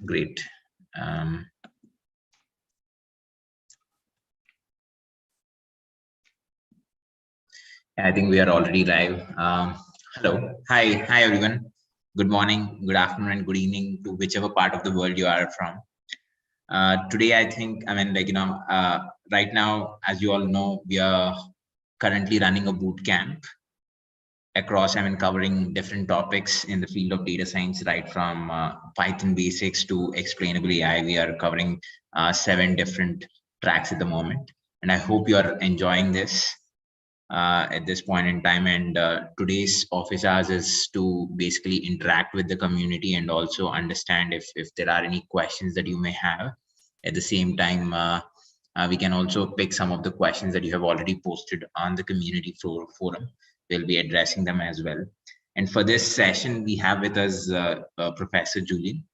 Great. I think we are already live. Hello. Hi everyone. Good morning, good afternoon, and good evening to whichever part of the world you are from. Today, I think, right now, as you all know, we are currently running a boot camp across, covering different topics in the field of data science, right from Python basics to explainable AI. We are covering 7 different tracks at the moment. And I hope you are enjoying this at this point in time. And today's office hours is to basically interact with the community and also understand if there are any questions that you may have. At the same time, we can also pick some of the questions that you have already posted on the community forum. We'll be addressing them as well. And for this session, we have with us Professor Julian.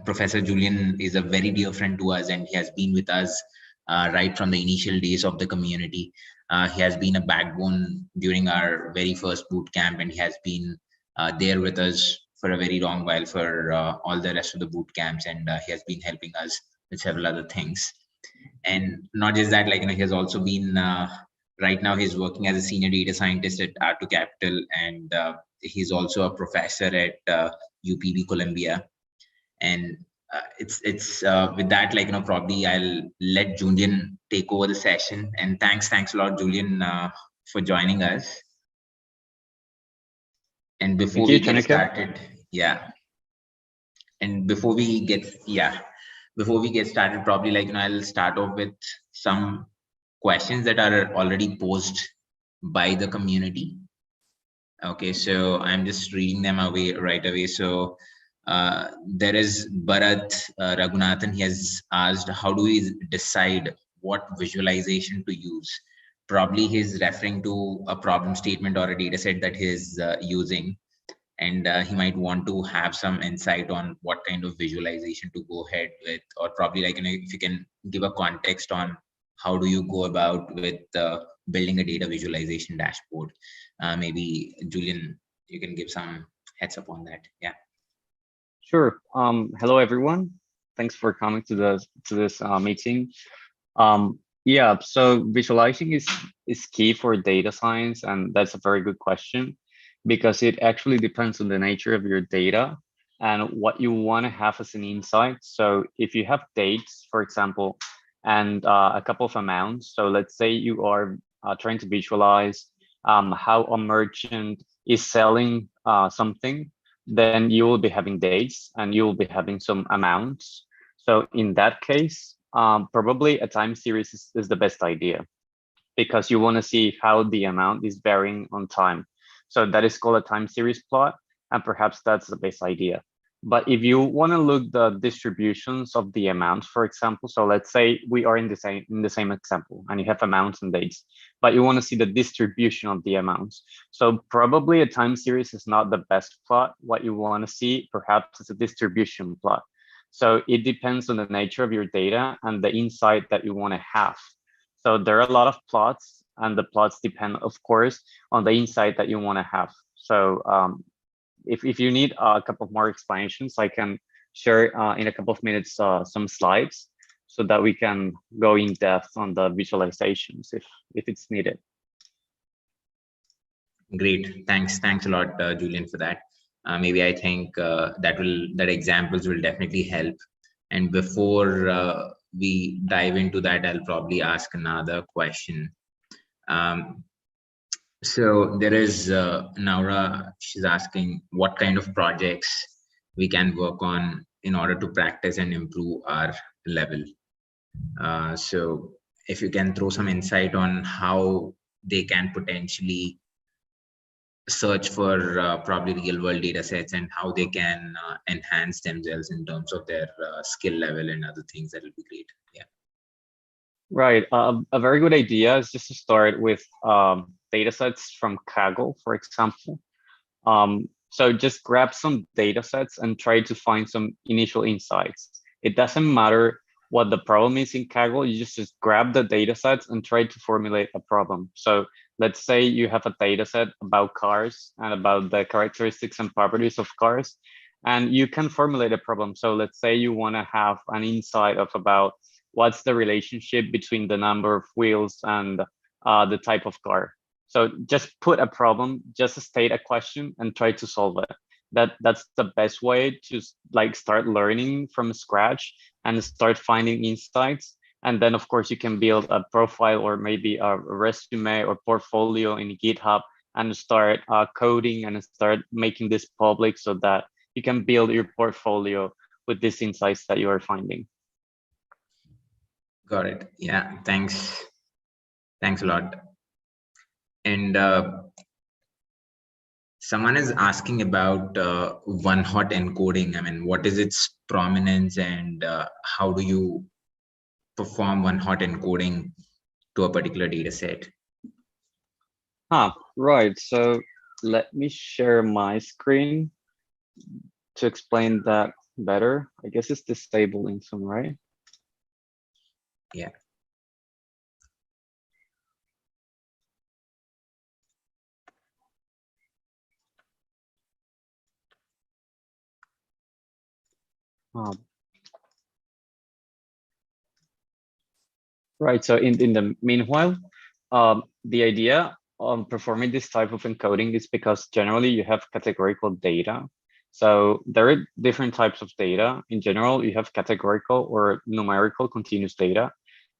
Professor Julian is a very dear friend to us, and he has been with us right from the initial days of the community. He has been a backbone during our very first boot camp, and he has been there with us for a very long while for all the rest of the boot camps, and he has been helping us with several other things. And not just that, he has also been right now he's working as a senior data scientist at R2 Capital, and he's also a professor at UPB Columbia. And it's with that, probably I'll let Julian take over the session. And thanks a lot, Julian, for joining us. And before we get started, before we get started, probably I'll start off with some questions that are already posed by the community. Okay, so I'm just reading them right away. So there is Bharat Raghunathan. He has asked, how do we decide what visualization to use? Probably he's referring to a problem statement or a data set that he's using, and he might want to have some insight on what kind of visualization to go ahead with, or probably if you can give a context on how do you go about with building a data visualization dashboard. Maybe Julian, you can give some heads up on that. Yeah. Sure. Hello, everyone. Thanks for coming to this meeting. Yeah, so visualizing is key for data science, and that's a very good question because it actually depends on the nature of your data and what you want to have as an insight. So if you have dates, for example, and a couple of amounts, so let's say you are trying to visualize how a merchant is selling something, then you will be having dates and you will be having some amounts. So in that case, probably a time series is the best idea because you want to see how the amount is varying on time. So that is called a time series plot, and perhaps that's the best idea. But if you want to look the distributions of the amounts, for example, so let's say we are in the same example and you have amounts and dates, but you want to see the distribution of the amounts. So probably a time series is not the best plot. What you want to see perhaps is a distribution plot. So it depends on the nature of your data and the insight that you want to have. So there are a lot of plots, and the plots depend, of course, on the insight that you want to have. So if you need a couple of more explanations, I can share in a couple of minutes some slides so that we can go in depth on the visualizations if it's needed. Great, thanks a lot, Julian, for that. Maybe I think that examples will definitely help. And before we dive into that, I'll probably ask another question. So there is Naura, she's asking what kind of projects we can work on in order to practice and improve our level. So if you can throw some insight on how they can potentially search for probably real world data sets and how they can enhance themselves in terms of their skill level and other things, that will be great. Yeah. Right. A very good idea is just to start with data sets from Kaggle, for example. So just grab some data sets and try to find some initial insights. It doesn't matter what the problem is in Kaggle, you just grab the data sets and try to formulate a problem. So let's say you have a data set about cars and about the characteristics and properties of cars. and you can formulate a problem. So let's say you want to have an insight of about what's the relationship between the number of wheels and the type of car. So just put a problem, just state a question and try to solve it. That's the best way to like start learning from scratch and start finding insights. And then of course you can build a profile or maybe a resume or portfolio in GitHub and start coding and start making this public so that you can build your portfolio with these insights that you are finding. Got it. Yeah, thanks. Thanks a lot. And someone is asking about one-hot encoding. I mean, what is its prominence and how do you perform one-hot encoding to a particular data set? Right. So let me share my screen to explain that better. I guess it's disabling some, right? Yeah. Right. So in the meanwhile, the idea on performing this type of encoding is because generally you have categorical data. So there are different types of data. In general, you have categorical or numerical continuous data.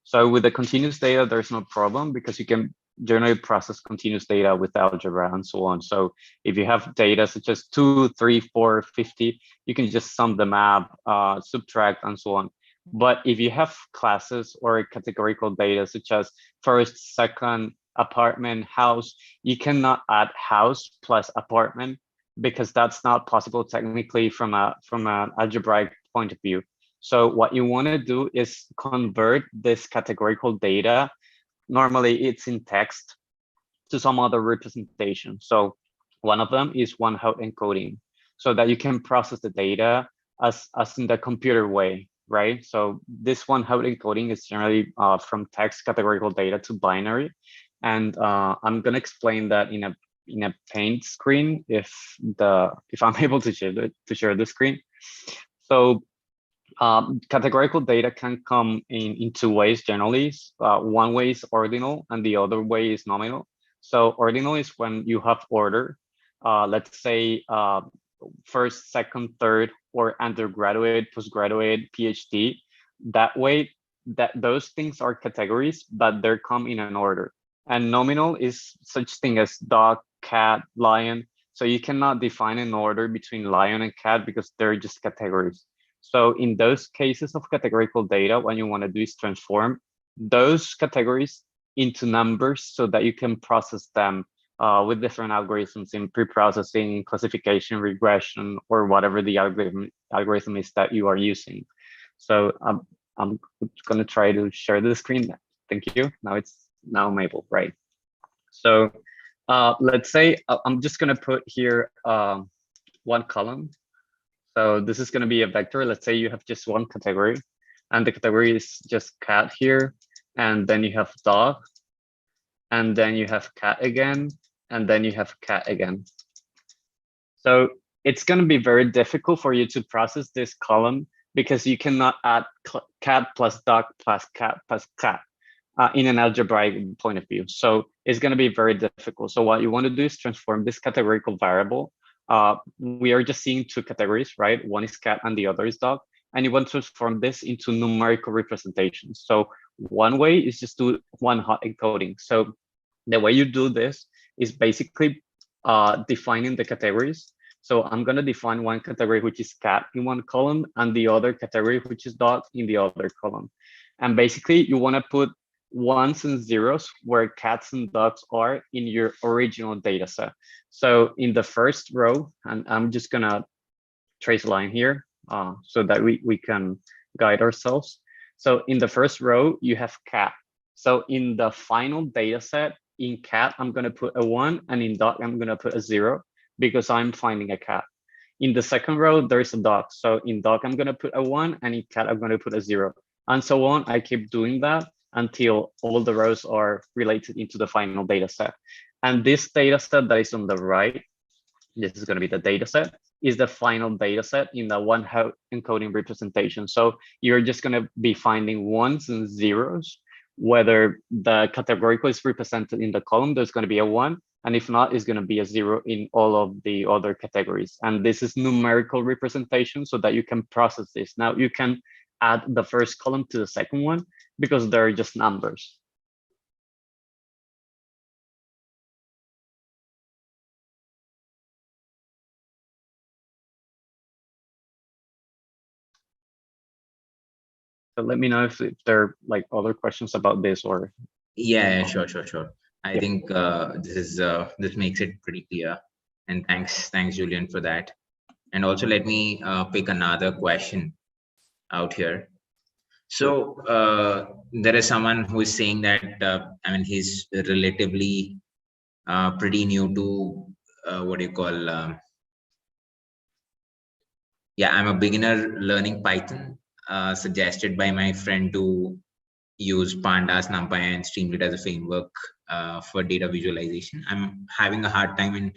So with the continuous data, there's no problem because you can generally process continuous data with algebra and so on. So if you have data such as 2, 3, 4, 50, you can just sum them up, subtract, and so on. But if you have classes or categorical data such as first, second, apartment, house, you cannot add house plus apartment because that's not possible technically from an algebraic point of view. So what you want to do is convert this categorical data. Normally it's in text to some other representation. So one of them is one-hot encoding so that you can process the data as in the computer way, right? So this one-hot encoding is generally from text categorical data to binary. And I'm gonna explain that in a paint screen if I'm able to share the screen. So categorical data can come in two ways generally. One way is ordinal and the other way is nominal. So ordinal is when you have order, let's say first, second, third, or undergraduate, postgraduate, PhD. That way, those things are categories, but they come in an order. And nominal is such thing as dog, cat, lion. So you cannot define an order between lion and cat because they're just categories. So in those cases of categorical data, what you want to do is transform those categories into numbers so that you can process them with different algorithms in pre-processing, classification, regression, or whatever the algorithm is that you are using. So I'm going to try to share the screen. Thank you. Now I'm able, right? So let's say I'm just going to put here one column. So this is going to be a vector. Let's say you have just one category, and the category is just cat here, and then you have dog, and then you have cat again, and then you have cat again. So it's going to be very difficult for you to process this column because you cannot add cat plus dog plus cat in an algebraic point of view. So it's going to be very difficult. So what you want to do is transform this categorical variable. We are just seeing two categories, right? One is cat and the other is dog. And you want to transform this into numerical representations. So one way is just do one-hot encoding. So the way you do this is basically defining the categories. So I'm going to define one category, which is cat in one column, and the other category, which is dog in the other column. And basically, you want to put ones and zeros where cats and dogs are in your original data set. So in the first row, and I'm just going to trace a line here so that we can guide ourselves. So in the first row, you have cat. So in the final data set, in cat, I'm going to put a 1, and in dog, I'm going to put a 0 because I'm finding a cat. In the second row, there's a dog. So in dog, I'm going to put a 1, and in cat, I'm going to put a 0, and so on. I keep doing that until all the rows are related into the final data set. And this data set that is on the right this is going to be the data set, is the final data set in the one hot encoding representation. So you're just going to be finding ones and zeros. Whether the categorical is represented in the column, there's going to be a 1. And if not, it's going to be a 0 in all of the other categories. And this is numerical representation so that you can process this. Now you can add the first column to the second one because they're just numbers. So let me know if there are like other questions about this or. Yeah, sure. I think this makes it pretty clear. And thanks, Julian, for that. And also let me pick another question out here. So there is someone who is saying that I mean he's relatively pretty new to what do you call yeah, I'm a beginner learning Python, suggested by my friend to use Pandas, NumPy, and Streamlit as a framework for data visualization. I'm having a hard time in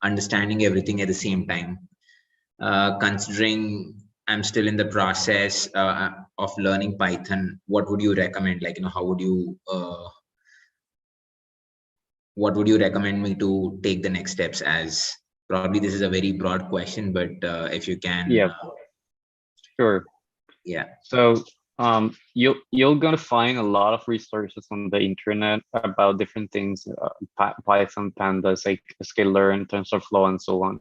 understanding everything at the same time. Considering I'm still in the process of learning Python, what would you recommend? Like, how would you, what would you recommend me to take the next steps as? Probably this is a very broad question, but if you can. Yeah, sure. Yeah. So you're gonna find a lot of resources on the internet about different things, Python, Pandas, like sklearn, TensorFlow, and so on.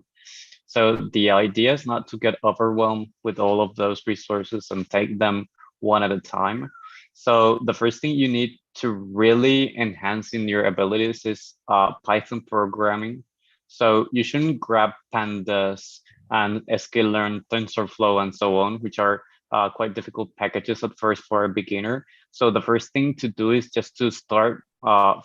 So the idea is not to get overwhelmed with all of those resources and take them one at a time. So the first thing you need to really enhance in your abilities is Python programming. So you shouldn't grab Pandas and sklearn, TensorFlow, and so on, which are quite difficult packages at first for a beginner. So the first thing to do is just to start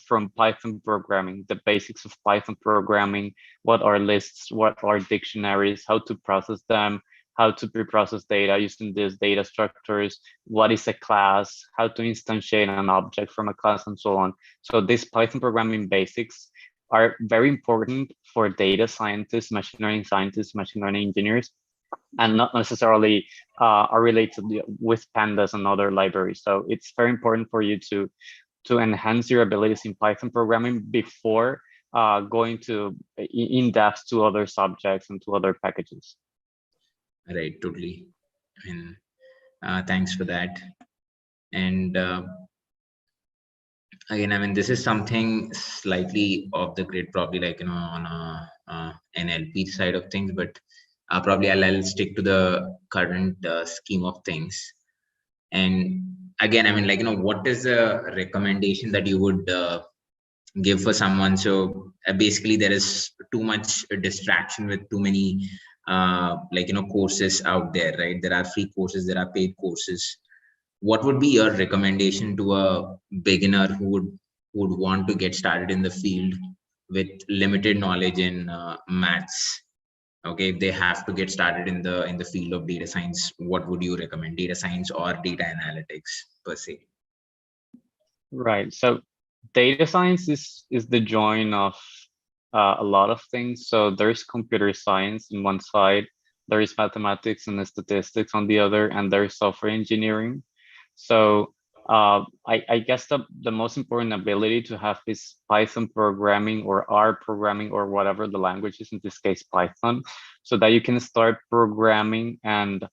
from Python programming, the basics of Python programming, what are lists, what are dictionaries, how to process them, how to pre-process data using these data structures, what is a class, how to instantiate an object from a class, and so on. So these Python programming basics are very important for data scientists, machine learning scientists, machine learning engineers, and not necessarily are related with Pandas and other libraries. So it's very important for you to enhance your abilities in Python programming before going to in depth to other subjects and to other packages. Right, totally. And thanks for that. And again, I mean, this is something slightly off the grid, probably like on a NLP side of things, but probably I'll stick to the current scheme of things. And again, I mean, like what is the recommendation that you would give for someone? So basically, there is too much distraction with too many courses out there, right? There are free courses, there are paid courses. What would be your recommendation to a beginner who would want to get started in the field with limited knowledge in maths? Okay, if they have to get started in the field of data science, what would you recommend? Data science or data analytics per se? Right. So data science is the join of a lot of things. So there's computer science on one side, there is mathematics and statistics on the other, and there's software engineering. So I guess the most important ability to have is Python programming or R programming or whatever the language is, in this case Python, so that you can start programming and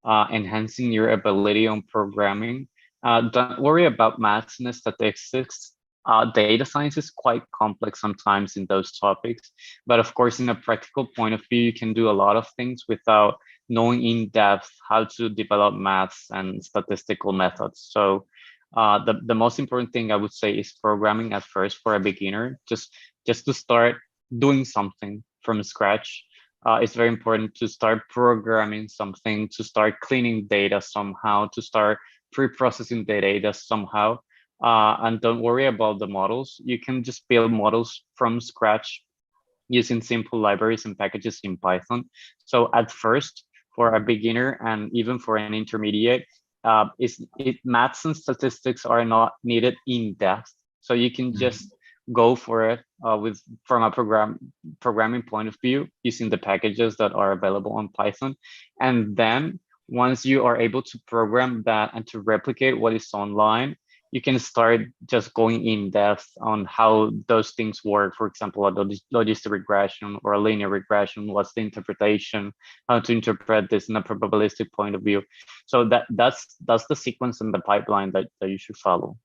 enhancing your ability on programming. Don't worry about maths and statistics. Data science is quite complex sometimes in those topics, but of course, in a practical point of view, you can do a lot of things without knowing in depth how to develop maths and statistical methods. So the most important thing I would say is programming at first for a beginner, just to start doing something from scratch. It's very important to start programming something, to start cleaning data somehow, to start pre-processing the data somehow. And don't worry about the models. You can just build models from scratch using simple libraries and packages in Python. So at first, for a beginner and even for an intermediate, maths and statistics are not needed in depth. So you can just go for it from a programming point of view using the packages that are available on Python. And then once you are able to program that and to replicate what is online, you can start just going in depth on how those things work. For example, a logistic regression or a linear regression, what's the interpretation, how to interpret this in a probabilistic point of view. So that's the sequence and the pipeline that you should follow.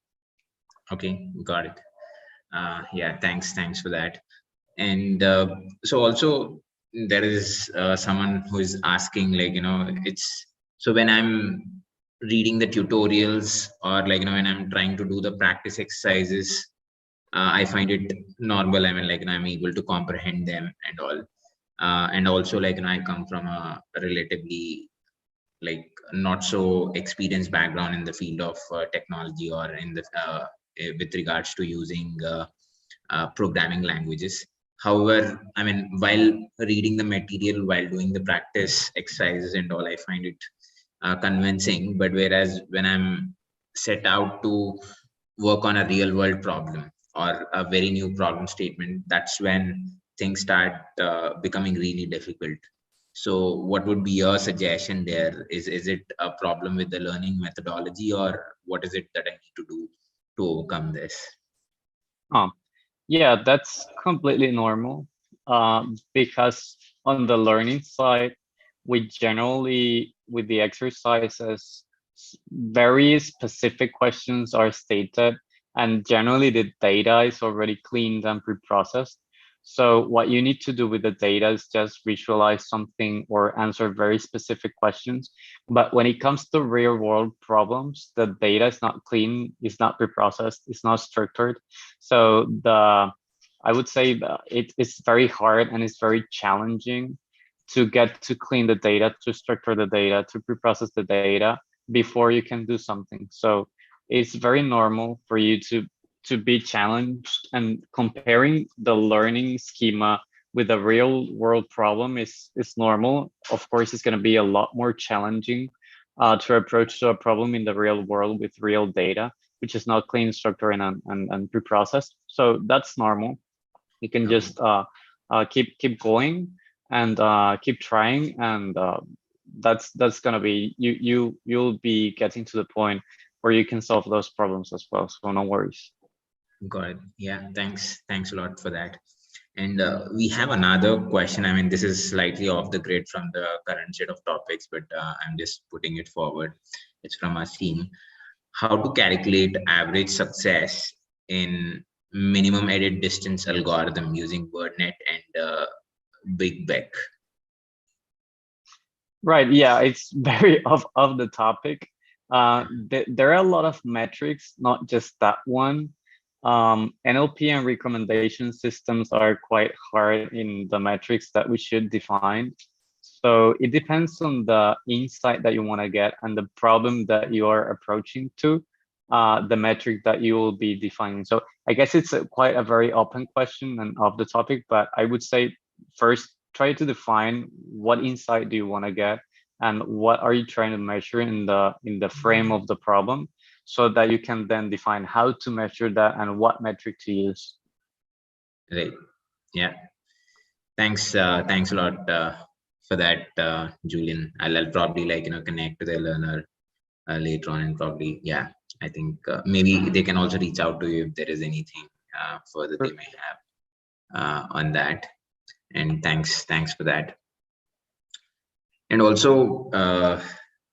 Okay, got it. Yeah, thanks for that. And so also there is someone who is asking, like, it's so when I'm reading the tutorials, or like, when I'm trying to do the practice exercises, I find it normal. I mean, like, I'm able to comprehend them and all. And also, like, I come from a relatively, like, not so experienced background in the field of technology, or in the with regards to using programming languages. However, I mean, while reading the material, while doing the practice exercises and all, I find it convincing. But whereas when I'm set out to work on a real world problem, or a very new problem statement, that's when things start becoming really difficult. So what would be your suggestion there? Is it a problem with the learning methodology, or what is it that I need to do to overcome this? Yeah, that's completely normal, because on the learning side, we generally, with the exercises, very specific questions are stated, and generally the data is already cleaned and pre-processed. So what you need to do with the data is just visualize something or answer very specific questions. But when it comes to real world problems, the data is not clean, it's not pre-processed, it's not structured. So I would say that it's very hard and it's very challenging to get to clean the data, to structure the data, to pre-process the data before you can do something. So it's very normal for you to be challenged, and comparing the learning schema with a real world problem is normal. Of course, it's going to be a lot more challenging to approach to a problem in the real world with real data, which is not clean, structured, and pre-processed. So that's normal. You can Okay. just keep going and keep trying, and that's gonna be you'll be getting to the point where you can solve those problems as well. So no worries. Got it. Yeah, thanks a lot for that. And we have another question. I mean, this is slightly off the grid from the current set of topics, but I'm just putting it forward. It's from our team. How to calculate average success in minimum edit distance algorithm using WordNet and Big Beck? Right. Yeah, it's very of the topic. There are a lot of metrics, not just that one. NLP and recommendation systems are quite hard in the metrics that we should define. So it depends on the insight that you want to get and the problem that you are approaching to, the metric that you will be defining. So I guess it's quite a very open question and off the topic, but I would say first try to define what insight do you want to get and what are you trying to measure in the frame of the problem, so that you can then define how to measure that and what metric to use. Right. Yeah. Thanks a lot for that, Julian. I'll probably, like, connect to the learner later on, and probably, yeah, I think maybe they can also reach out to you if there is anything further they may have on that. And thanks for that. And also,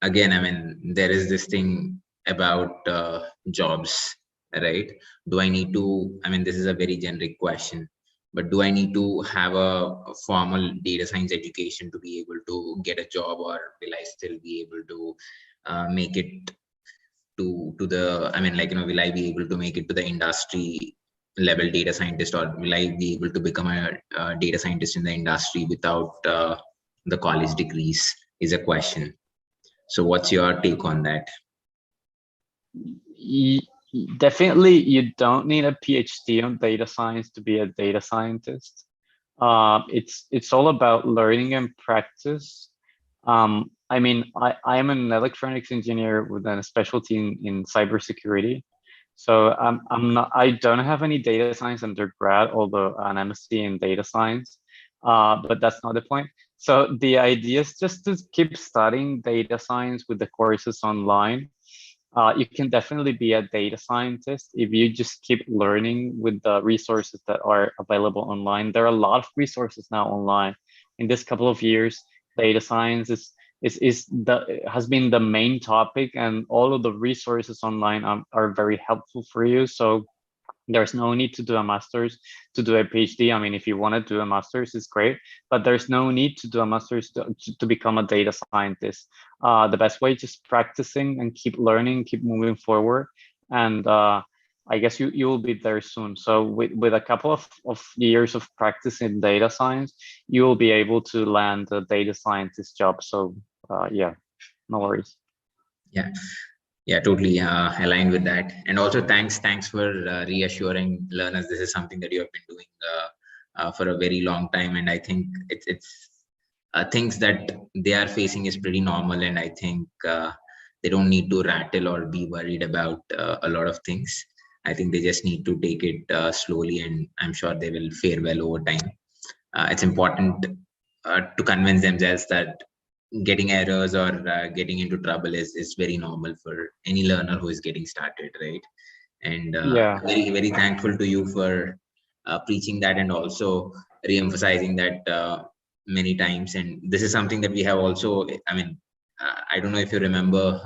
again, I mean, there is this thing about jobs, right? Do I need to, I mean, this is a very generic question, but do I need to have a formal data science education to be able to get a job, or will I still be able to make it to the, I mean, like, will I be able to make it to the industry level data scientist, or will I be able to become a data scientist in the industry without the college degrees, is a question. So what's your take on that? Definitely, you don't need a PhD on data science to be a data scientist. It's all about learning and practice. I mean, I am an electronics engineer with a specialty in cybersecurity. So I don't have any data science undergrad, although an MSc in data science, but that's not the point. So the idea is just to keep studying data science with the courses online. You can definitely be a data scientist if you just keep learning with the resources that are available online. There are a lot of resources now online. In this couple of years, data science has been the main topic, and all of the resources online are very helpful for you. So there's no need to do a master's to do a PhD. I mean, if you want to do a master's, it's great, but there's no need to do a master's to become a data scientist. The best way is just practicing and keep learning, keep moving forward. And I guess you will be there soon. So with a couple of years of practice in data science, you will be able to land a data scientist job. So yeah, no worries. Yeah, totally aligned with that. And also thanks for reassuring learners. This is something that you have been doing for a very long time, and I think it's things that they are facing is pretty normal, and I think they don't need to rattle or be worried about a lot of things. I think they just need to take it slowly, and I'm sure they will fare well over time. It's important to convince themselves that getting errors or getting into trouble is very normal for any learner who is getting started, right? And Yeah, very thankful to you for preaching that, and also re-emphasizing that many times. And this is something that we have also, I mean, I don't know if you remember,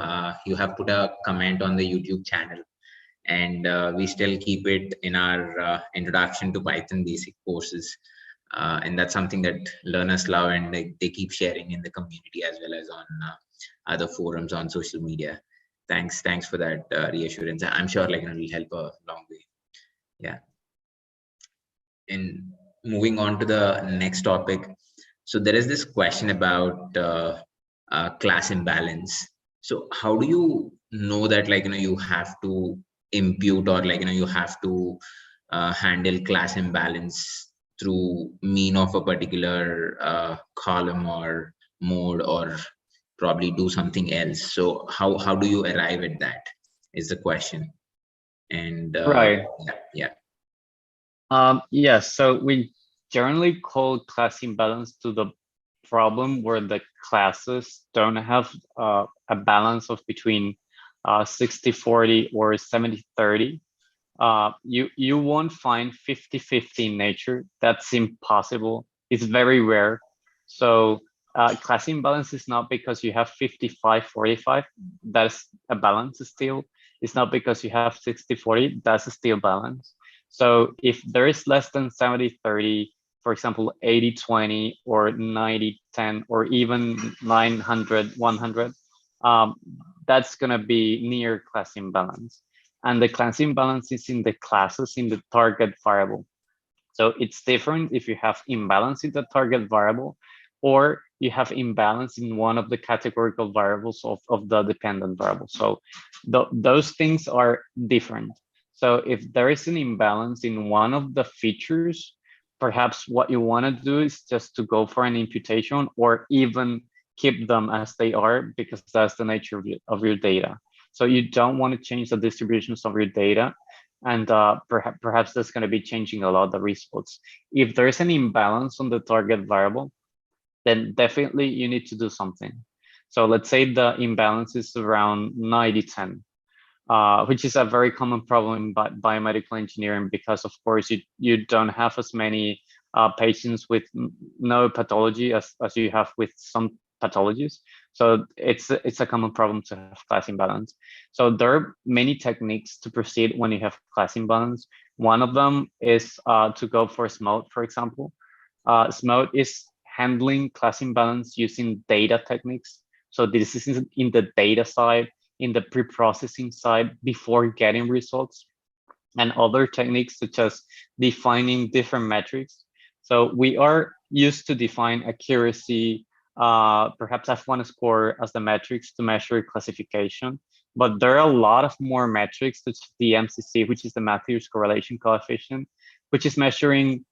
you have put a comment on the YouTube channel, and we still keep it in our introduction to Python basic courses. And that's something that learners love, and they keep sharing in the community as well as on other forums on social media. Thanks for that reassurance. I'm sure like it will help a long way. Yeah. And moving on to the next topic. So there is this question about class imbalance. So how do you know that you have to impute, or you have to handle class imbalance through mean of a particular column or mode, or probably do something else? So how do you arrive at that is the question. And right. yeah. Yes, so we generally call class imbalance to the problem where the classes don't have a balance of between 60-40 or 70-30. You won't find 50-50 in nature. That's impossible. It's very rare. So class imbalance is not because you have 55-45. That's a balance still. It's not because you have 60-40. That's still balance. So if there is less than 70-30, for example, 80-20 or 90-10 or even 900-100, that's going to be near class imbalance. And the class imbalance is in the classes in the target variable. So it's different if you have imbalance in the target variable, or you have imbalance in one of the categorical variables of the dependent variable. So those things are different. So if there is an imbalance in one of the features, perhaps what you want to do is just to go for an imputation, or even keep them as they are, because that's the nature of your data. So you don't want to change the distributions of your data, and perhaps that's going to be changing a lot of the results. If there's an imbalance on the target variable, then definitely you need to do something. So let's say the imbalance is around 90-10, which is a very common problem in biomedical engineering, because of course you don't have as many patients with no pathology as you have with some pathologies. So it's a common problem to have class imbalance. So there are many techniques to proceed when you have class imbalance. One of them is to go for SMOTE, for example. SMOTE is handling class imbalance using data techniques. So this is in the data side, in the pre-processing side before getting results, and other techniques such as defining different metrics. So we are used to define accuracy, perhaps F1 score as the metrics to measure classification, but there are a lot of more metrics such as the MCC, which is the Matthews correlation coefficient, which is measuring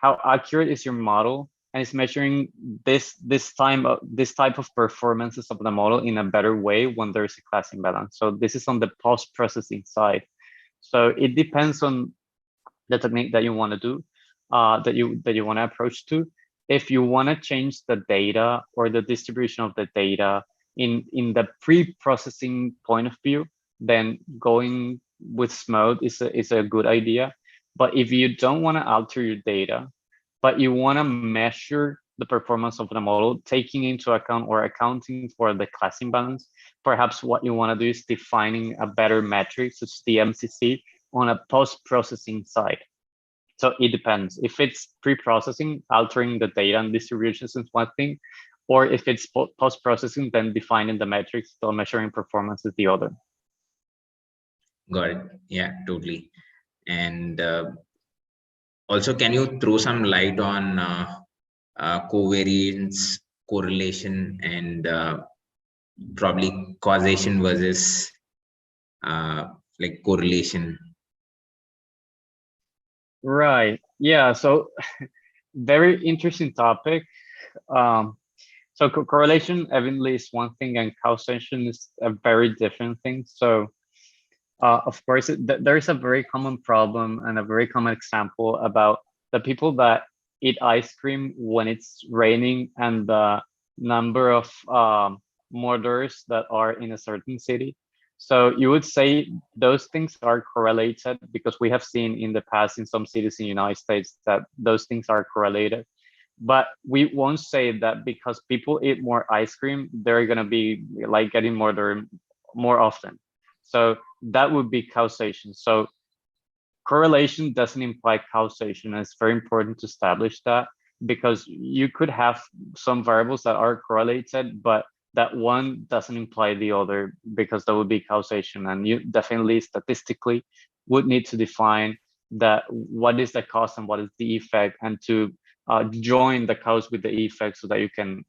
how accurate is your model and it's measuring this type of performances of the model in a better way when there's a class imbalance. So this is on the post-processing side. So it depends on the technique that you want to do, that you want to approach to. If you want to change the data or the distribution of the data in the pre-processing point of view, then going with mode is a good idea. But if you don't want to alter your data, but you want to measure the performance of the model, taking into account or accounting for the class imbalance, perhaps what you want to do is defining a better metric, such as the MCC, on a post-processing side. So it depends. If it's pre-processing, altering the data and distributions is one thing, or if it's post-processing, then defining the metrics, so measuring performance is the other. Got it. Yeah, totally. And also, can you throw some light on covariance, correlation, and probably causation versus like correlation? Right. Yeah. So very interesting topic. So correlation evidently is one thing, and causation is a very different thing. So of course, there is a very common problem and a very common example about the people that eat ice cream when it's raining and the number of murders that are in a certain city. So you would say those things are correlated because we have seen in the past in some cities in the United States that those things are correlated. But we won't say that because people eat more ice cream, they're gonna be like getting murdered more often. So that would be causation. So correlation doesn't imply causation. And it's very important to establish that, because you could have some variables that are correlated, but that one doesn't imply the other, because that would be causation. And you definitely statistically would need to define that what is the cause and what is the effect, and to join the cause with the effect so that you can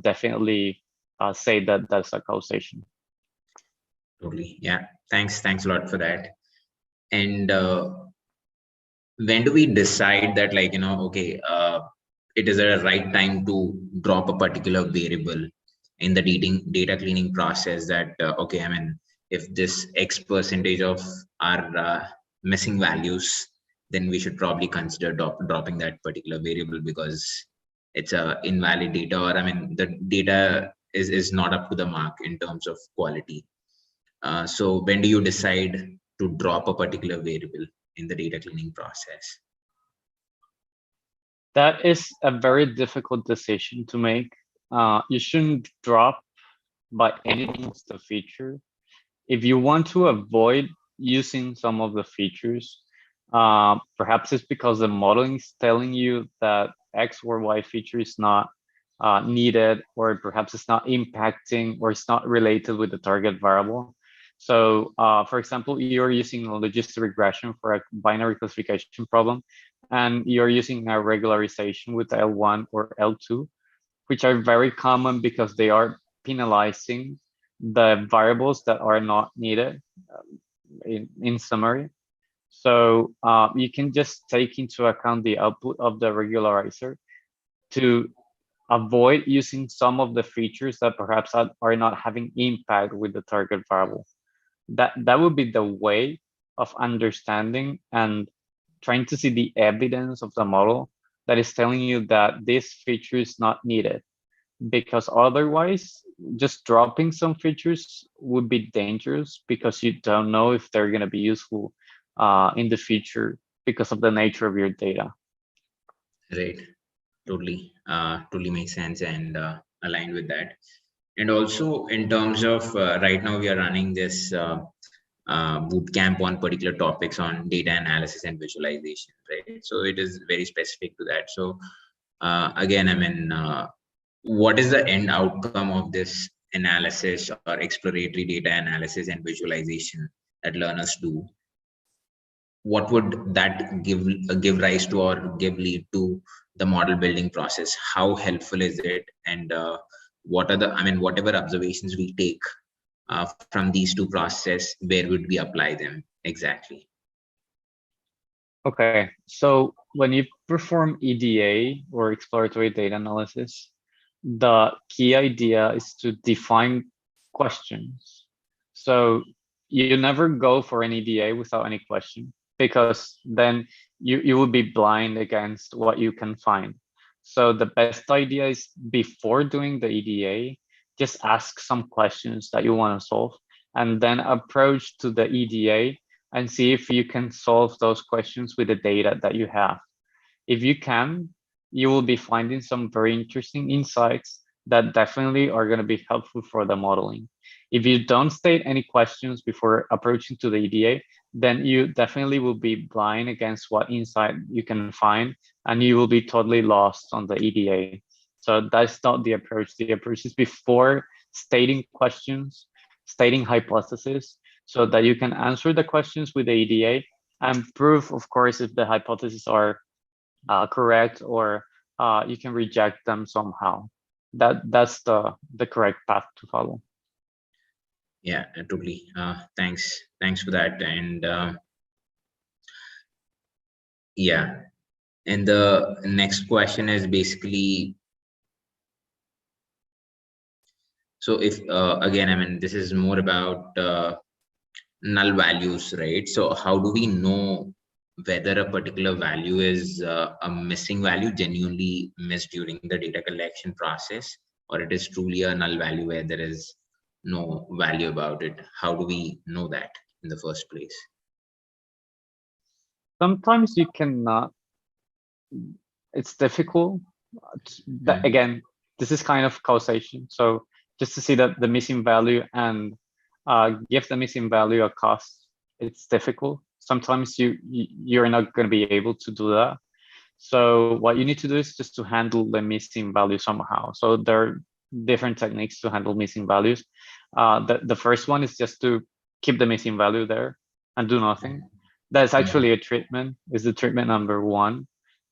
definitely say that that's a causation. Totally. Yeah. Thanks a lot for that. And when do we decide that, like, okay, it is a right time to drop a particular variable in the data cleaning process? That okay, I mean, if this X percentage of our missing values, then we should probably consider dropping that particular variable because it's a invalid data, or I mean, the data is not up to the mark in terms of quality. So when do you decide to drop a particular variable in the data cleaning process? That is a very difficult decision to make. You shouldn't drop by any means the feature. If you want to avoid using some of the features, perhaps it's because the modeling is telling you that X or Y feature is not needed, or perhaps it's not impacting, or it's not related with the target variable. So for example, you're using a logistic regression for a binary classification problem, and you're using a regularization with L1 or L2, which are very common because they are penalizing the variables that are not needed in summary. So you can just take into account the output of the regularizer to avoid using some of the features that perhaps are not having impact with the target variable. That would be the way of understanding and trying to see the evidence of the model that is telling you that this feature is not needed, because otherwise just dropping some features would be dangerous, because you don't know if they're going to be useful in the future because of the nature of your data. Right. Totally makes sense, and aligned with that. And also in terms of right now we are running this boot camp on particular topics on data analysis and visualization, right? So it is very specific to that. So again, I mean, what is the end outcome of this analysis or exploratory data analysis and visualization that learners do? What would that give rise to, or give lead to the model building process? How helpful is it? And what are the, I mean, whatever observations we take from these two processes, where would we apply them exactly? Okay, so when you perform EDA or exploratory data analysis, the key idea is to define questions. So you never go for an EDA without any question, because then you will be blind against what you can find. So the best idea is, before doing the EDA, just ask some questions that you want to solve, and then approach to the EDA and see if you can solve those questions with the data that you have. If you can, you will be finding some very interesting insights that definitely are going to be helpful for the modeling. If you don't state any questions before approaching to the EDA, then you definitely will be blind against what insight you can find, and you will be totally lost on the EDA. So that's not the approach. The approach is, before stating questions, stating hypotheses, so that you can answer the questions with the EDA and prove, of course, if the hypotheses are correct, or you can reject them somehow. That's the correct path to follow. Yeah, totally. Thanks for that. And yeah, and the next question is basically, so if again, I mean, this is more about null values, right? So how do we know whether a particular value is a missing value, genuinely missed during the data collection process, or it is truly a null value where there is no value about it? How do we know that in the first place? Sometimes you cannot. It's difficult. Again, this is kind of causation. So just to see that the missing value and give the missing value a cost, it's difficult. Sometimes you're not going to be able to do that. So what you need to do is just to handle the missing value somehow. So there are different techniques to handle missing values. The first one is just to keep the missing value there and do nothing. That's actually a treatment. Is the treatment number one.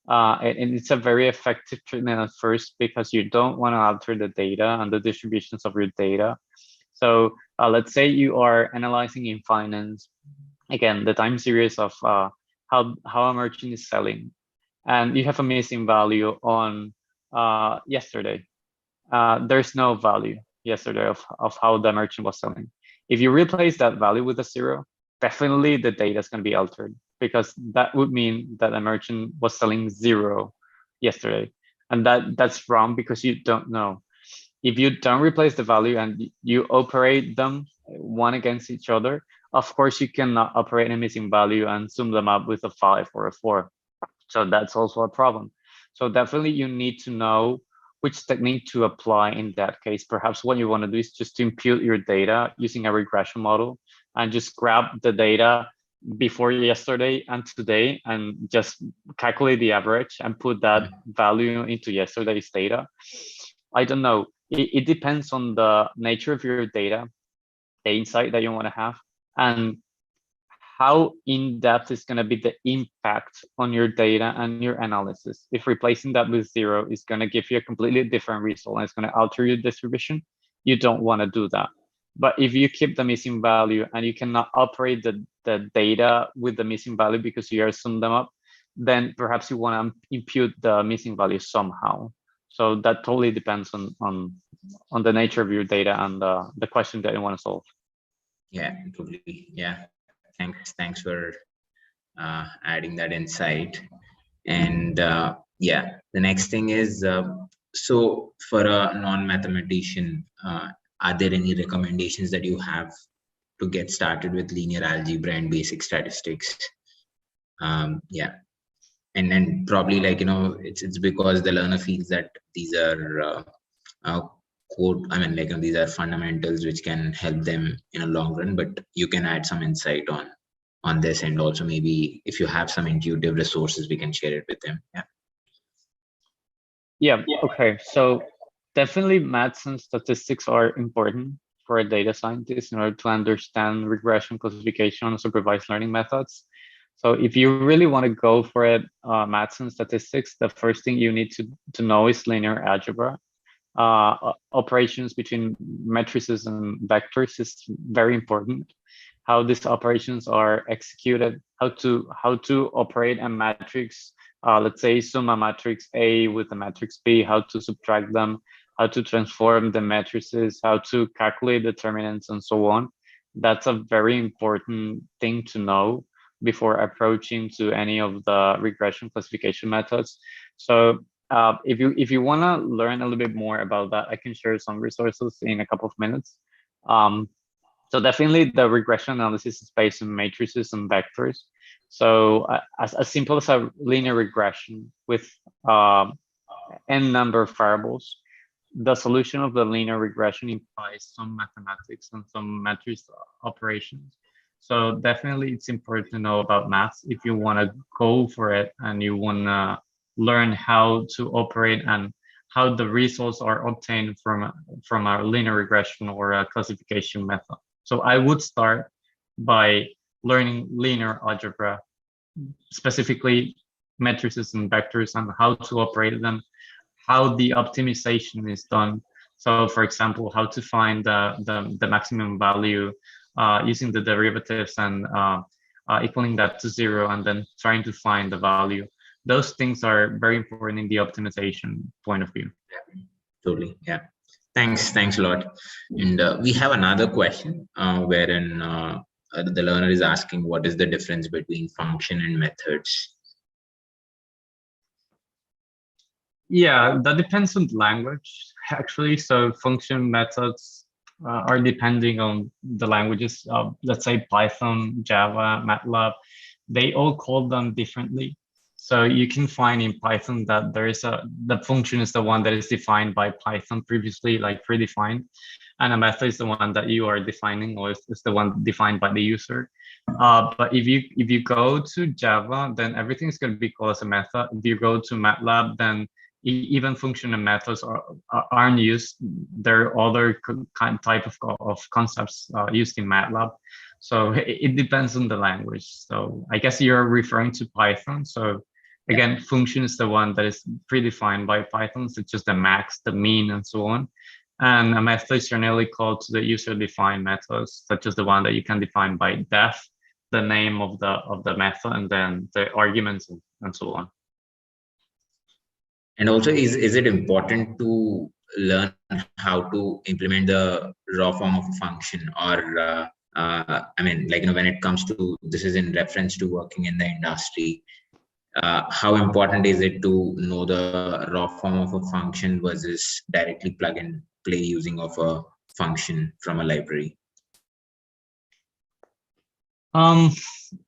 And it's a very effective treatment at first, because you don't want to alter the data and the distributions of your data. So let's say you are analyzing in finance, again, the time series of how a merchant is selling, and you have a missing value on yesterday. There's no value yesterday of how the merchant was selling. If you replace that value with a 0, definitely the data is going to be altered, because that would mean that a merchant was selling 0 yesterday. And that's wrong, because you don't know. If you don't replace the value and you operate them one against each other, of course you cannot operate a missing value and sum them up with a 5 or a 4. So that's also a problem. So definitely you need to know which technique to apply in that case. Perhaps what you want to do is just to impute your data using a regression model, and just grab the data before yesterday and today and just calculate the average and put that value into yesterday's data. I don't know. It depends on the nature of your data, the insight that you want to have, and how in-depth is going to be the impact on your data and your analysis. If replacing that with 0 is going to give you a completely different result and it's going to alter your distribution, you don't want to do that. But if you keep the missing value and you cannot operate the data with the missing value because you are sum them up, then perhaps you want to impute the missing value somehow. So that totally depends on the nature of your data and the question that you want to solve. Yeah, totally. Yeah, thanks for adding that insight. And yeah, the next thing is, so for a non-mathematician, are there any recommendations that you have to get started with linear algebra and basic statistics? Yeah, and then probably, like, you know, it's because the learner feels that these are quote, I mean, like, you know, these are fundamentals which can help them in a long run, but you can add some insight on this, and also maybe if you have some intuitive resources, we can share it with them. Yeah, okay. So definitely maths and statistics are important for a data scientist in order to understand regression, classification, and supervised learning methods. So if you really want to go for it, maths and statistics, the first thing you need to know is linear algebra. Operations between matrices and vectors is very important. How these operations are executed, how to operate a matrix let's say, sum a matrix A with a matrix B, how to subtract them, how to transform the matrices, how to calculate determinants, and so on. That's a very important thing to know before approaching to any of the regression classification methods. So if you want to learn a little bit more about that, I can share some resources in a couple of minutes. So definitely the regression analysis is based on matrices and vectors. So as simple as a linear regression with n number of variables, the solution of the linear regression implies some mathematics and some matrix operations. So definitely it's important to know about maths if you want to go for it and you want to learn how to operate and how the results are obtained from a linear regression or a classification method. So I would start by learning linear algebra, specifically matrices and vectors and how to operate them, how the optimization is done. So for example, how to find the maximum value using the derivatives and equaling that to 0 and then trying to find the value. Those things are very important in the optimization point of view. Yeah, totally. Yeah. Thanks a lot. And we have another question wherein the learner is asking what is the difference between function and methods. Yeah, that depends on the language, actually. So function methods are depending on the languages. Let's say Python, Java, MATLAB, they all call them differently. So you can find in Python that the function is the one that is defined by Python previously, like predefined, and a method is the one that you are defining, or is the one defined by the user. But if you go to Java, then everything's going to be called as a method. If you go to MATLAB, then even function and methods aren't used. There are other type of concepts used in MATLAB. So it depends on the language. So I guess you're referring to Python. So again, function is the one that is predefined by Python, such as the max, the mean, and so on. And a method is generally called to the user-defined methods, such as the one that you can define by def, the name of the method, and then the arguments and so on. And also, is it important to learn how to implement the raw form of a function, or I mean, like, when it comes to, this is in reference to working in the industry, how important is it to know the raw form of a function versus directly plug and play using of a function from a library?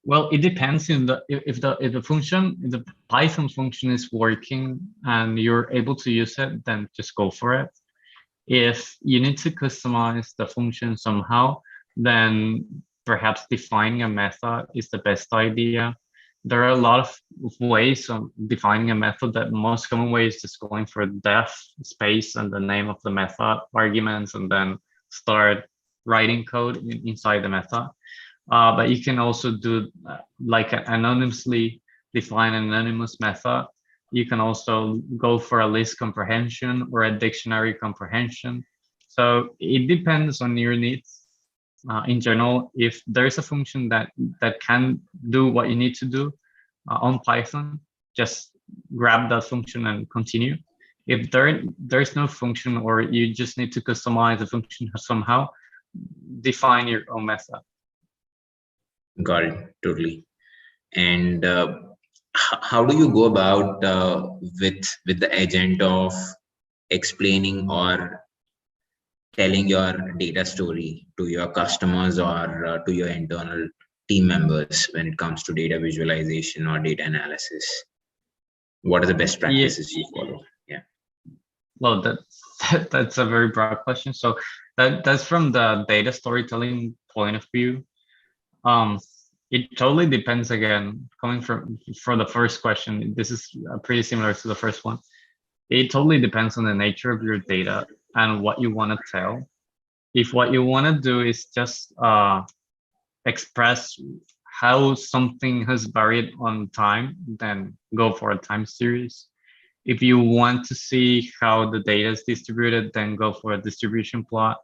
Well, it depends in if the Python function is working and you're able to use it, then just go for it. If you need to customize the function somehow, then perhaps defining a method is the best idea. There are a lot of ways of defining a method. That most common way is just going for def space and the name of the method, arguments, and then start writing code inside the method. But you can also do like an anonymously define an anonymous method. You can also go for a list comprehension or a dictionary comprehension. So it depends on your needs. In general, if there's a function that can do what you need to do on Python, just grab that function and continue. If there's no function, or you just need to customize the function somehow, define your own method. Got it, totally. And how do you go about with the agent of explaining or telling your data story to your customers or to your internal team members when it comes to data visualization or data analysis? What are the best practices you follow? Yeah. Well, that's a very broad question. So that's from the data storytelling point of view. It totally depends. Again, coming for the first question, this is pretty similar to the first one. It totally depends on the nature of your data and what you want to tell. If what you want to do is just express how something has varied on time, then go for a time series. If you want to see how the data is distributed, then go for a distribution plot.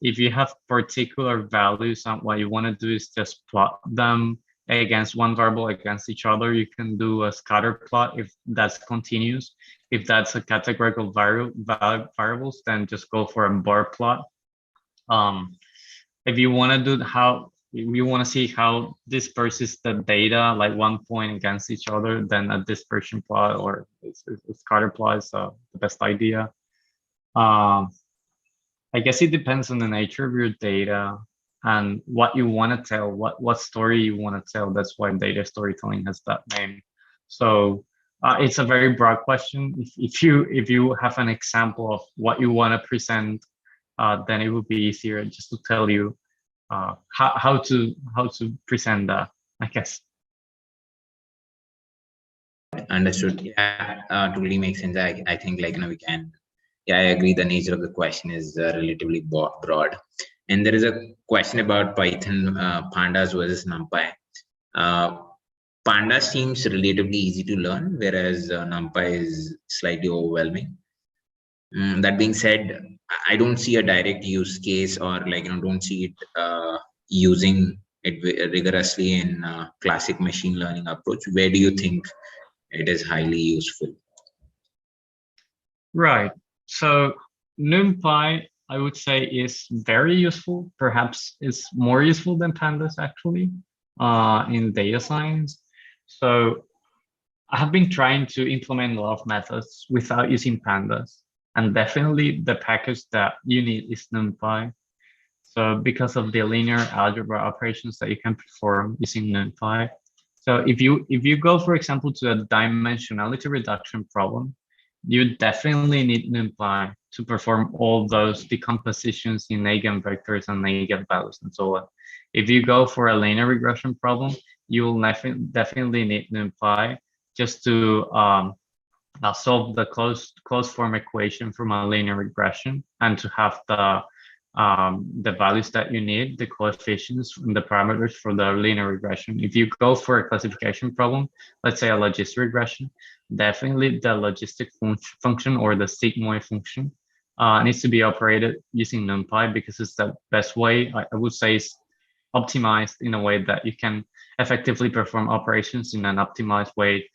If you have particular values, and what you want to do is just plot them against one variable against each other, you can do a scatter plot if that's continuous. If that's a categorical variables, then just go for a bar plot. If you want to do if you want to see how disperses the data, like one point against each other, then a dispersion plot or a scatter plot is the best idea. I guess it depends on the nature of your data and what you want to tell, what story you want to tell. That's why data storytelling has that name. So it's a very broad question. If you have an example of what you want to present, then it would be easier just to tell you how to present that, I guess. Understood. Yeah, totally makes sense. I think like we can. Yeah, I agree. The nature of the question is relatively broad, and there is a question about Python pandas versus NumPy. Pandas seems relatively easy to learn, whereas NumPy is slightly overwhelming. That being said, I don't see a direct use case or don't see it using it rigorously in classic machine learning approach. Where do you think it is highly useful? Right. So NumPy, I would say, is very useful. Perhaps it's more useful than Pandas actually in data science. So I have been trying to implement a lot of methods without using Pandas. And definitely the package that you need is NumPy. So because of the linear algebra operations that you can perform using NumPy. So if you go, for example, to a dimensionality reduction problem, you definitely need NumPy to perform all those decompositions in eigenvectors and eigenvalues and so on. If you go for a linear regression problem, you will definitely need NumPy just to solve the closed form equation from a linear regression and to have the values that you need, the coefficients and the parameters for the linear regression. If you go for a classification problem, let's say a logistic regression, definitely the logistic function or the sigmoid function needs to be operated using NumPy because it's the best way. I would say is optimized in a way that you can effectively perform operations in an optimized way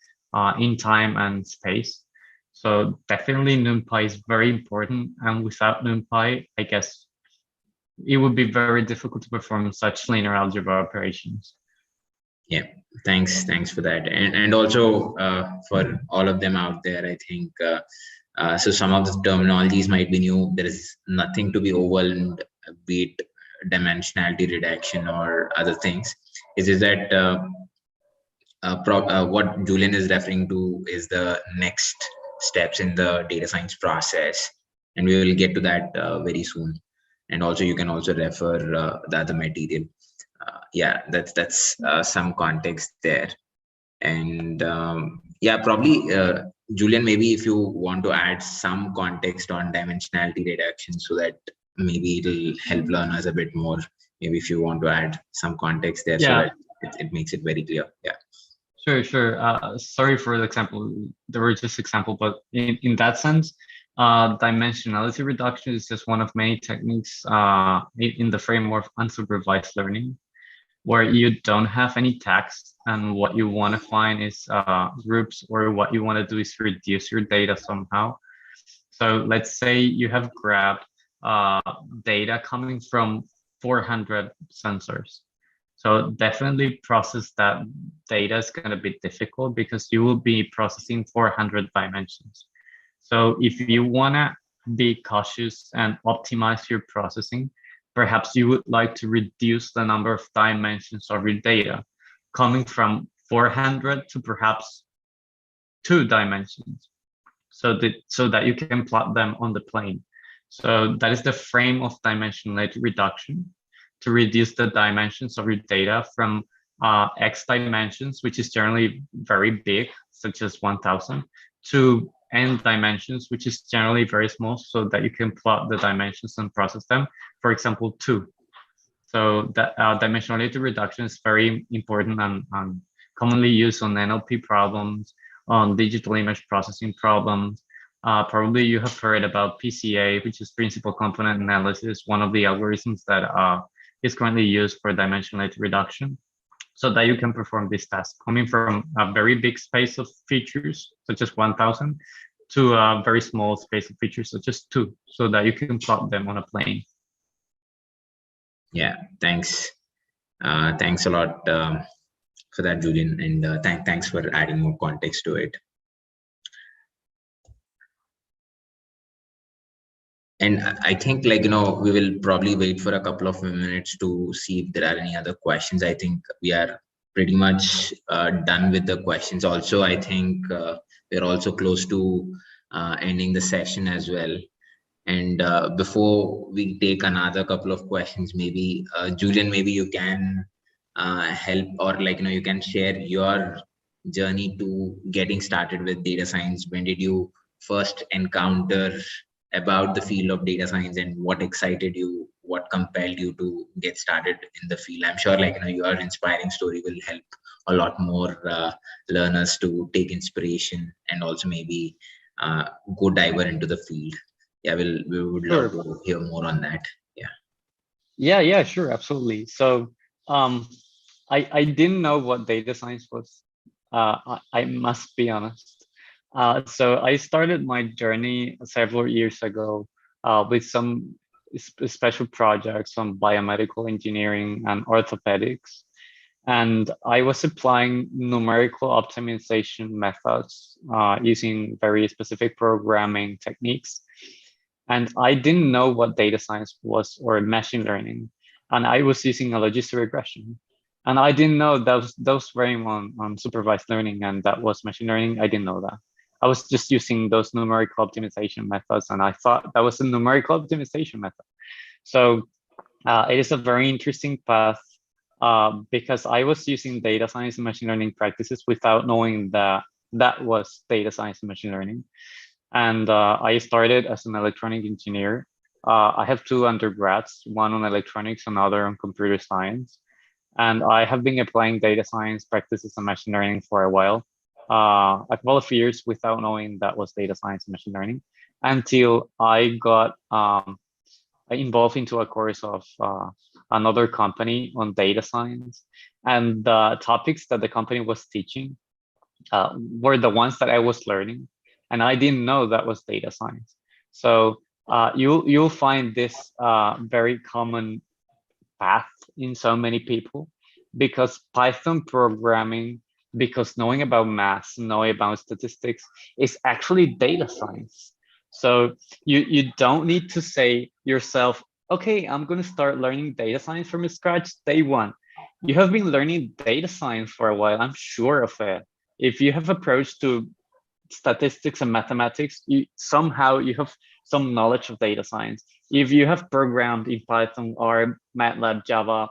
in time and space. So definitely NumPy is very important. And without NumPy, I guess it would be very difficult to perform such linear algebra operations. Yeah, thanks for that, and also for all of them out there, I think so some of the terminologies might be new. There is nothing to be overwhelmed, be it dimensionality reduction or other things. Is that what Julian is referring to is the next steps in the data science process, and we will get to that very soon. And also you can also refer the other material. Yeah, that's some context there. And yeah, probably Julian, maybe if you want to add some context on dimensionality reduction so that maybe it'll help learners a bit more. Maybe if you want to add some context there, so that it makes it very clear. Yeah. Sure. Sorry for the example. There were just example, but in that sense, dimensionality reduction is just one of many techniques in the framework of unsupervised learning, where you don't have any text and what you want to find is groups, or what you want to do is reduce your data somehow. So let's say you have grabbed data coming from 400 sensors. So definitely process that data is going to be difficult because you will be processing 400 dimensions. So if you want to be cautious and optimize your processing, perhaps you would like to reduce the number of dimensions of your data, coming from 400 to perhaps 2 dimensions, so that you can plot them on the plane. So that is the frame of dimensionality reduction, to reduce the dimensions of your data from X dimensions, which is generally very big, such as 1000, to N dimensions, which is generally very small, so that you can plot the dimensions and process them, for example, 2. So that dimensionality reduction is very important and commonly used on NLP problems, on digital image processing problems. Probably you have heard about PCA, which is principal component analysis, one of the algorithms that is currently used for dimensionality reduction. so that you can perform this task, coming from a very big space of features, such as 1,000, to a very small space of features, such as 2, so that you can plot them on a plane. Yeah, thanks. Thanks a lot for that, Julian, and thanks for adding more context to it. And I think, like, we will probably wait for a couple of minutes to see if there are any other questions. I think we are pretty much done with the questions. Also, I think we're also close to ending the session as well. And before we take another couple of questions, maybe Julian, maybe you can help, or like, you can share your journey to getting started with data science. When did you first encounter about the field of data science, and what excited you, what compelled you to get started in the field? I'm sure, like, your inspiring story will help a lot more learners to take inspiration and also maybe go diver into the field. Yeah, we would Sure. love to hear more on that. Yeah, sure, absolutely. So I didn't know what data science was. I must be honest. So I started my journey several years ago with some special projects on biomedical engineering and orthopedics. And I was applying numerical optimization methods using very specific programming techniques. And I didn't know what data science was or machine learning. And I was using a logistic regression. And I didn't know those were on supervised learning, and that was machine learning. I didn't know that. I was just using those numerical optimization methods, and I thought that was a numerical optimization method. So it is a very interesting path because I was using data science and machine learning practices without knowing that that was data science and machine learning. And I started as an electronic engineer. I have 2 undergrads, one on electronics, another on computer science. And I have been applying data science practices and machine learning for a while, a couple of years without knowing that was data science and machine learning, until I got involved into a course of another company on data science. And the topics that the company was teaching were the ones that I was learning. And I didn't know that was data science. So you'll find this very common path in so many people, because Python programming, because knowing about math, knowing about statistics is actually data science. So you don't need to say yourself, okay, I'm going to start learning data science from scratch day one. You have been learning data science for a while, I'm sure of it. If you have approached to statistics and mathematics, somehow you have some knowledge of data science. If you have programmed in Python or MATLAB, Java,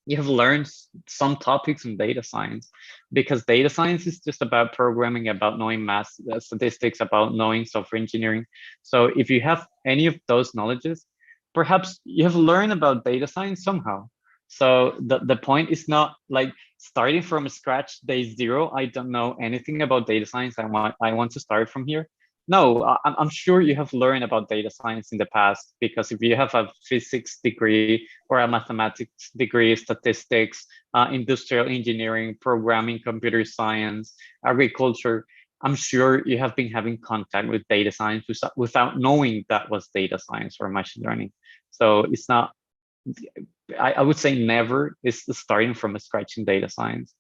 you have learned some topics in data science, because data science is just about programming, about knowing math, statistics, about knowing software engineering. So if you have any of those knowledges, perhaps you have learned about data science somehow. So the point is not like starting from scratch, day 0. I don't know anything about data science. I want to start from here. No, I'm sure you have learned about data science in the past, because if you have a physics degree or a mathematics degree, statistics, industrial engineering, programming, computer science, agriculture, I'm sure you have been having contact with data science without knowing that was data science or machine learning. So it's not, I would say never is starting from scratch in data science.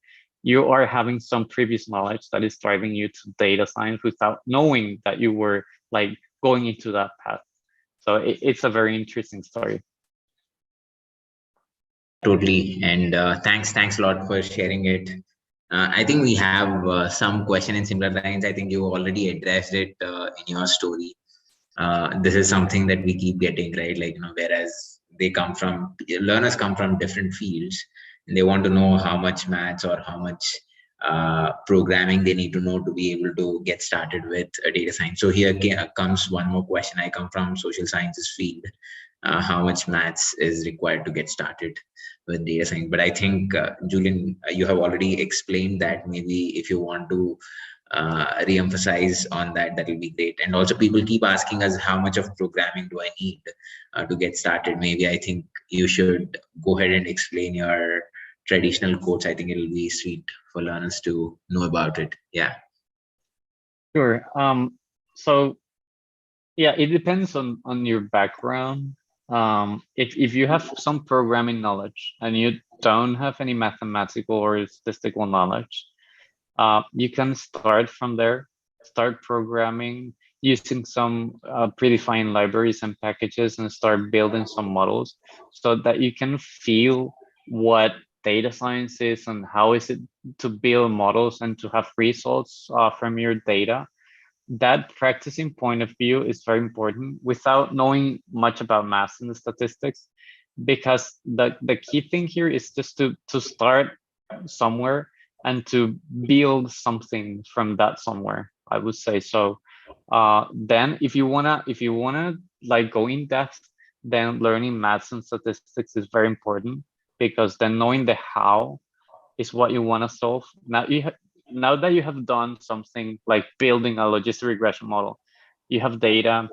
You are having some previous knowledge that is driving you to data science without knowing that you were like going into that path. So it's a very interesting story. Totally, and thanks a lot for sharing it. I think we have some question in similar lines. I think you already addressed it in your story. This is something that we keep getting, right? Like, whereas learners come from different fields, and they want to know how much maths or how much programming they need to know to be able to get started with data science. So here comes one more question. I come from social sciences field. How much maths is required to get started with data science? But I think, Julian, you have already explained that. Maybe if you want to re-emphasize on that, that will be great. And also, people keep asking us, how much of programming do I need to get started? Maybe I think you should go ahead and explain your traditional codes, I think it'll be sweet for learners to know about it. Yeah. Sure. So yeah, it depends on your background. If you have some programming knowledge and you don't have any mathematical or statistical knowledge, you can start from there, start programming using some predefined libraries and packages and start building some models so that you can feel what data science is and how is it to build models and to have results from your data. That practicing point of view is very important without knowing much about math and statistics, because the key thing here is just to start somewhere and to build something from that somewhere, I would say. So then if you wanna like go in depth, then learning maths and statistics is very important, because then knowing the how is what you want to solve. Now that you have done something like building a logistic regression model, you have data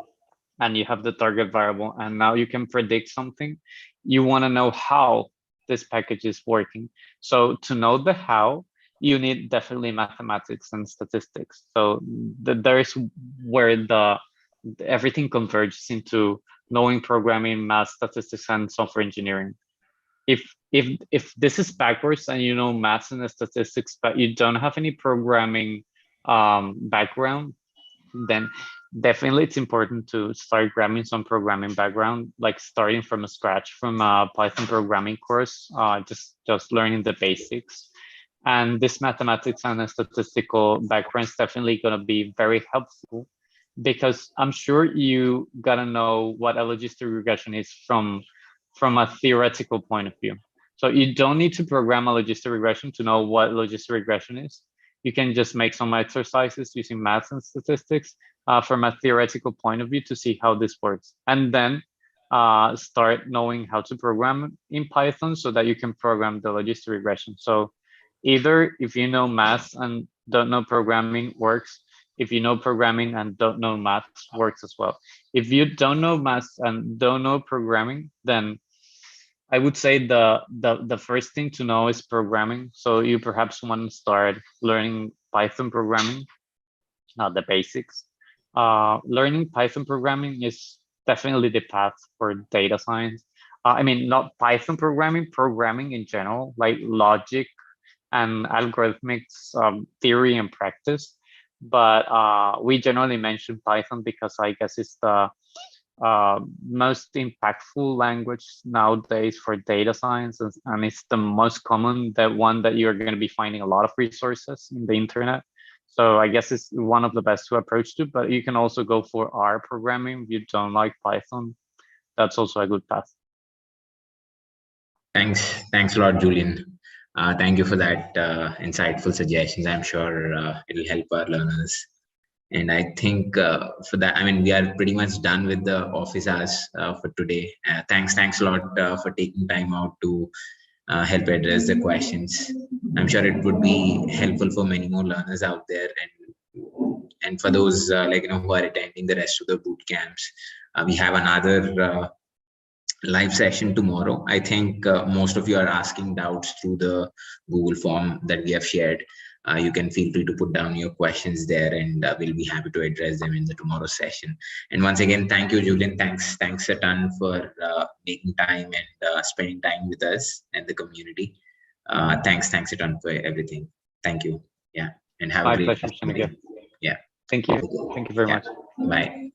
and you have the target variable, and now you can predict something. You want to know how this package is working. So to know the how, you need definitely mathematics and statistics. So there is where everything converges into knowing programming, math, statistics, and software engineering. If this is backwards and you know maths and statistics, but you don't have any programming background, then definitely it's important to start grabbing some programming background, like starting from scratch from a Python programming course, just learning the basics. And this mathematics and statistical background is definitely going to be very helpful, because I'm sure you gotta know what a logistic regression is from a theoretical point of view. So you don't need to program a logistic regression to know what logistic regression is. You can just make some exercises using maths and statistics from a theoretical point of view to see how this works. And then start knowing how to program in Python so that you can program the logistic regression. So either if you know maths and don't know programming works, if you know programming and don't know maths works as well. If you don't know maths and don't know programming, then I would say the first thing to know is programming. So you perhaps want to start learning Python programming, the basics. Learning Python programming is definitely the path for data science. I mean, not Python programming, programming in general, like logic and algorithmics theory and practice. But we generally mention Python because I guess it's the most impactful language nowadays for data science, and it's the most common, the one that you're going to be finding a lot of resources in the internet. So I guess it's one of the best to approach to, but you can also go for R programming if you don't like Python. That's also a good path. Thanks a lot, Julian. Thank you for that insightful suggestions. I'm sure it'll help our learners. And I think for that, I mean, we are pretty much done with the office hours for today. Thanks a lot for taking time out to help address the questions. I'm sure it would be helpful for many more learners out there, and for those who are attending the rest of the boot camps. We have another live session tomorrow. I think most of you are asking doubts through the Google form that we have shared. You can feel free to put down your questions there, and we'll be happy to address them in the tomorrow session. And once again, thank you, Julian. Thanks a ton for making time and spending time with us and the community. Thanks a ton for everything. Thank you. Yeah, and have My a great pleasure, Shanigya. day. Yeah. Thank you very much. Bye.